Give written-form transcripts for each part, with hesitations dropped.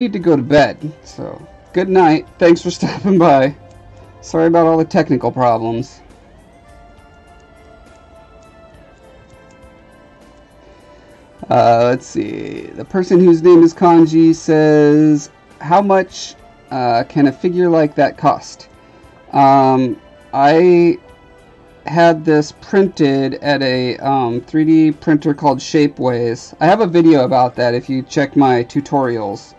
need to go to bed, so good night. Thanks for stopping by. Sorry about all the technical problems. Let's see. The person whose name is Kanji says, how much can a figure like that cost? I had this printed at a 3D printer called Shapeways. I have a video about that if you check my tutorials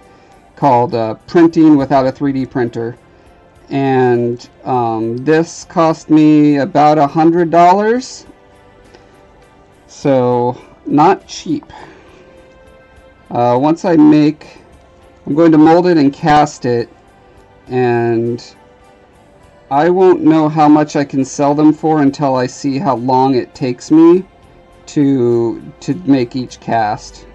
called Printing Without a 3D Printer. And this cost me about $100. So not cheap. Once I make, I'm going to mold it and cast it, and I won't know how much I can sell them for until I see how long it takes me to make each cast.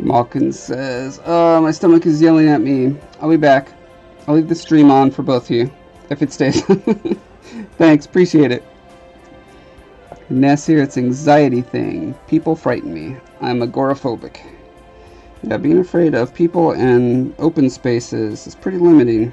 Malkin says, my stomach is yelling at me. I'll be back. I'll leave the stream on for both of you, if it stays. Thanks, appreciate it. Ness here, it's an anxiety thing. People frighten me. I'm agoraphobic. Yeah, being afraid of people and open spaces is pretty limiting.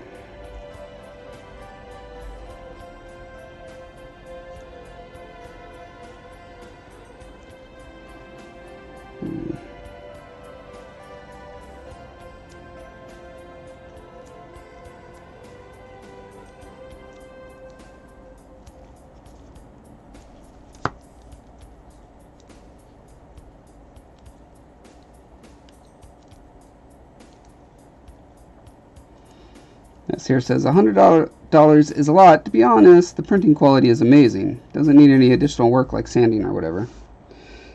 This here says $100 is a lot. To be honest, the printing quality is amazing. Doesn't need any additional work like sanding or whatever.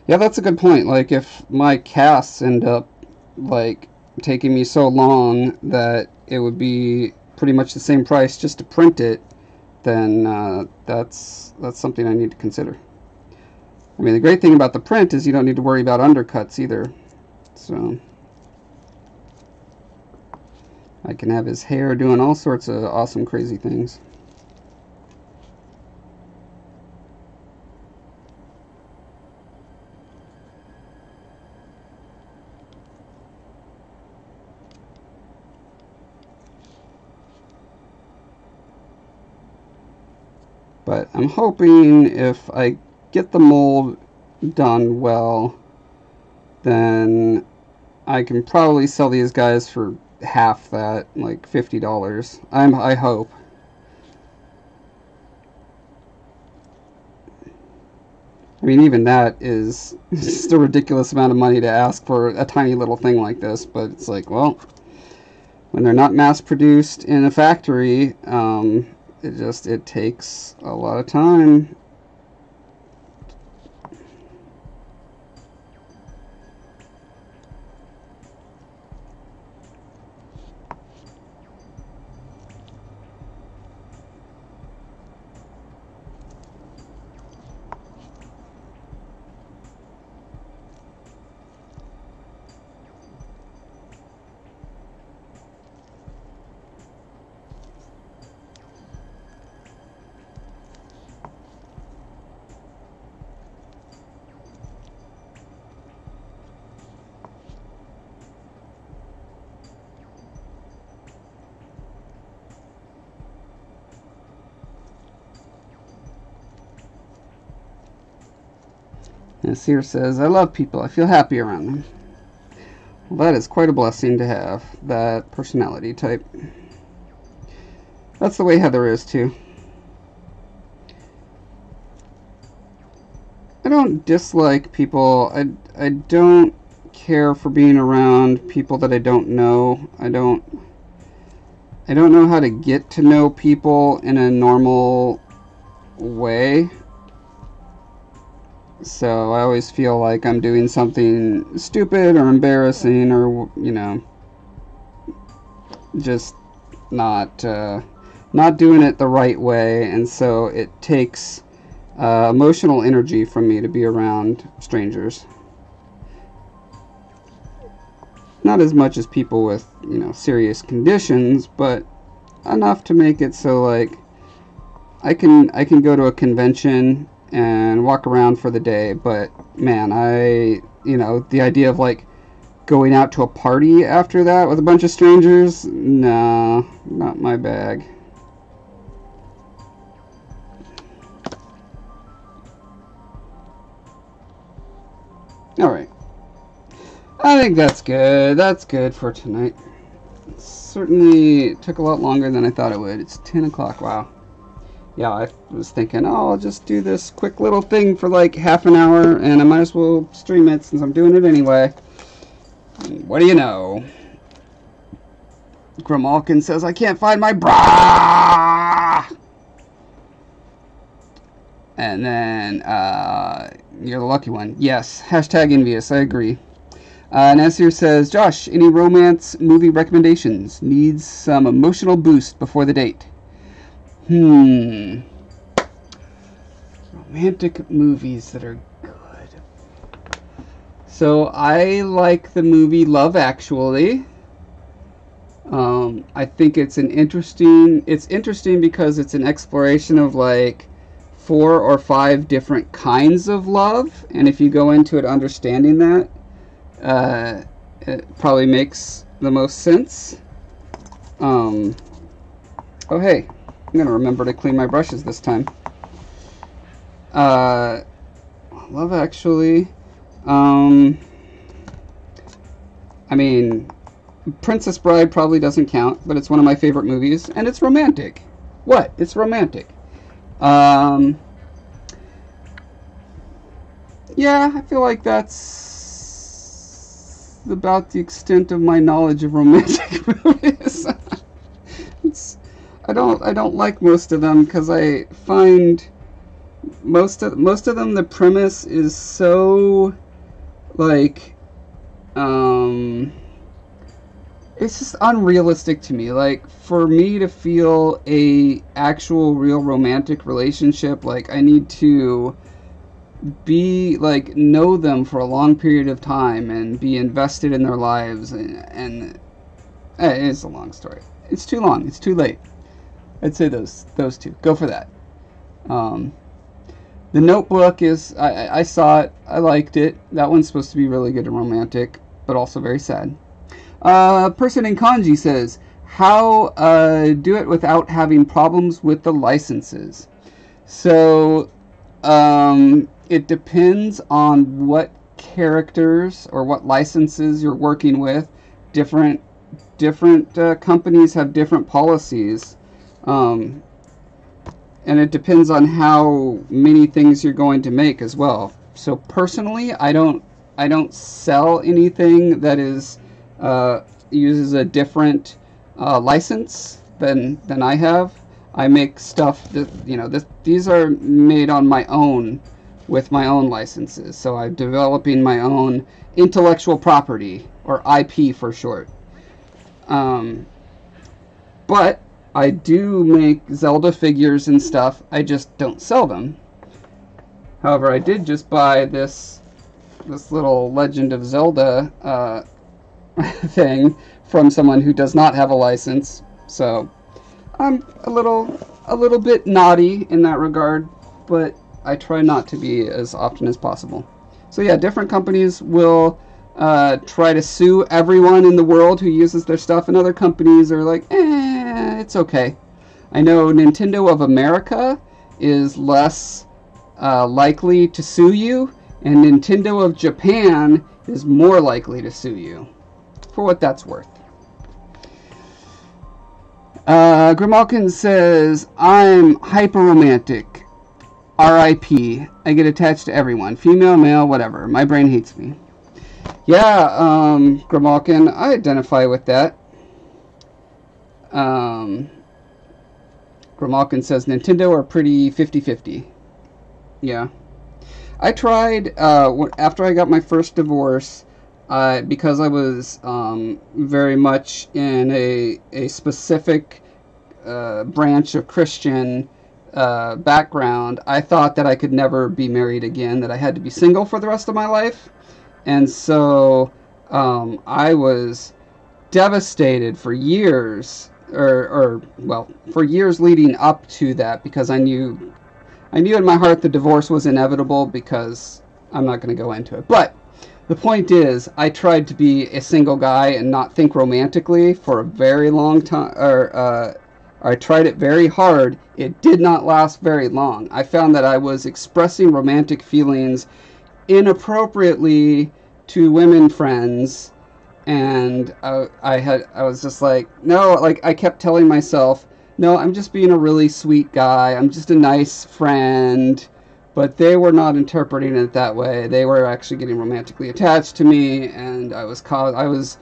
Yeah, that's a good point. Like, if my casts end up like taking me so long that it would be pretty much the same price just to print it, then that's something I need to consider. I mean, the great thing about the print is you don't need to worry about undercuts either. So I can have his hair doing all sorts of awesome, crazy things. But I'm hoping if I get the mold done well, then I can probably sell these guys for half that, like $50. I hope. I mean, even that is just a ridiculous amount of money to ask for a tiny little thing like this, but it's like, well, when they're not mass produced in a factory, it takes a lot of time. And Seer says, I love people. I feel happy around them. Well, that is quite a blessing to have, that personality type. That's the way Heather is, too. I don't dislike people. I don't care for being around people that I don't know. I don't know how to get to know people in a normal way. So I always feel like I'm doing something stupid or embarrassing or, you know, just not not doing it the right way, and so it takes emotional energy from me to be around strangers. Not as much as people with, serious conditions, but enough to make it so, like, I can go to a convention and walk around for the day, but man, the idea of, like, going out to a party after that with a bunch of strangers, nah, not my bag. Alright. I think that's good. That's good for tonight. It certainly took a lot longer than I thought it would. It's 10 o'clock. Wow. Yeah, I was thinking, I'll just do this quick little thing for like half an hour, and I might as well stream it since I'm doing it anyway. And what do you know? Grimalkin says, I can't find my bra! And then, you're the lucky one. Yes, hashtag envious, I agree. Nasir says, Josh, any romance movie recommendations? Needs some emotional boost before the date. Romantic movies that are good. So I like the movie Love Actually. I think it's interesting because it's an exploration of like 4 or 5 different kinds of love, and if you go into it understanding that, it probably makes the most sense. Oh hey, I'm gonna remember to clean my brushes this time. Love Actually. I mean, Princess Bride probably doesn't count, but it's one of my favorite movies, and it's romantic. What? It's romantic. Yeah, I feel like that's about the extent of my knowledge of romantic movies. I don't like most of them because I find most of them, the premise is so like it's just unrealistic to me. Like, for me to feel a actual real romantic relationship, like, I need to be like know them for a long period of time and be invested in their lives, and it's a long story. It's too long. It's too late. I'd say those two. Go for that. The Notebook is, I saw it. I liked it. That one's supposed to be really good and romantic, but also very sad. Person in kanji says, how do it without having problems with the licenses? So, it depends on what characters or what licenses you're working with. Different companies have different policies. And it depends on how many things you're going to make as well. So personally, I don't sell anything that is uses a different license than I have. I make stuff that these are made on my own with my own licenses. So I'm developing my own intellectual property, or IP for short. But I do make Zelda figures and stuff. I just don't sell them. However, I did just buy this little Legend of Zelda thing from someone who does not have a license. So I'm a little bit naughty in that regard, but I try not to be as often as possible. So yeah, different companies will try to sue everyone in the world who uses their stuff, and other companies are like, it's okay. I know Nintendo of America is less likely to sue you, and Nintendo of Japan is more likely to sue you, for what that's worth. Grimalkin says, I'm hyper-romantic. R.I.P. I get attached to everyone. Female, male, whatever. My brain hates me. Yeah, Grimalkin, I identify with that. Grimalkin says Nintendo are pretty 50-50. Yeah. I tried, after I got my first divorce, because I was very much in a specific branch of Christian background, I thought that I could never be married again, that I had to be single for the rest of my life. And so I was devastated for years, for years leading up to that, because I knew in my heart the divorce was inevitable, because I'm not going to go into it. But the point is, I tried to be a single guy and not think romantically for a very long time, I tried it very hard. It did not last very long. I found that I was expressing romantic feelings inappropriately to women friends, and I was just like, no, like I kept telling myself, no, I'm just being a really sweet guy. I'm just a nice friend. But they were not interpreting it that way. They were actually getting romantically attached to me, and I was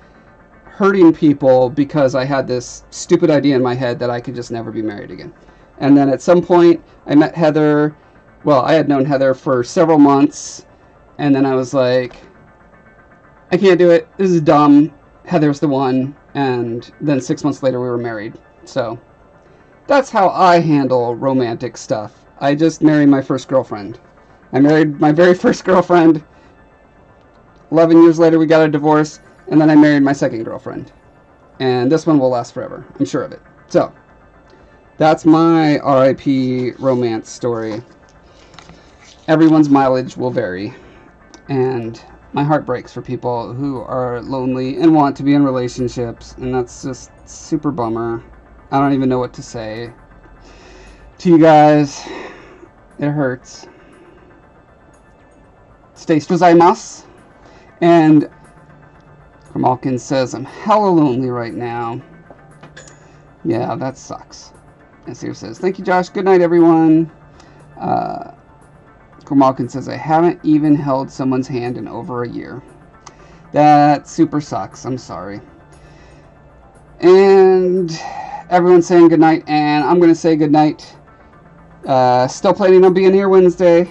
hurting people because I had this stupid idea in my head that I could just never be married again. And then at some point, I met Heather. Well, I had known Heather for several months, and then I was like, I can't do it. This is dumb. Heather's the one. And then 6 months later, we were married. So that's how I handle romantic stuff. I just married my first girlfriend. I married my very first girlfriend. 11 years later, we got a divorce. And then I married my second girlfriend. And this one will last forever. I'm sure of it. So, that's my RIP romance story. Everyone's mileage will vary. And my heart breaks for people who are lonely and want to be in relationships. And that's just super bummer. I don't even know what to say to you guys. It hurts. Stay gozaimasu. And Malkin says, I'm hella lonely right now. Yeah, that sucks. Nasir says, thank you, Josh. Good night, everyone. Malkin says, I haven't even held someone's hand in over a year. That super sucks. I'm sorry. And everyone's saying good night, and I'm going to say good night. Still planning on being here Wednesday.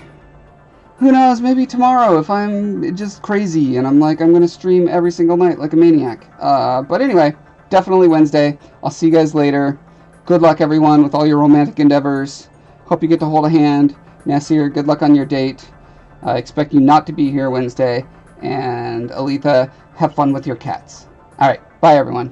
Who knows, maybe tomorrow if I'm just crazy and I'm going to stream every single night like a maniac. But anyway, definitely Wednesday. I'll see you guys later. Good luck, everyone, with all your romantic endeavors. Hope you get to hold a hand. Nasir, good luck on your date. I expect you not to be here Wednesday. And Aletha, have fun with your cats. All right, bye, everyone.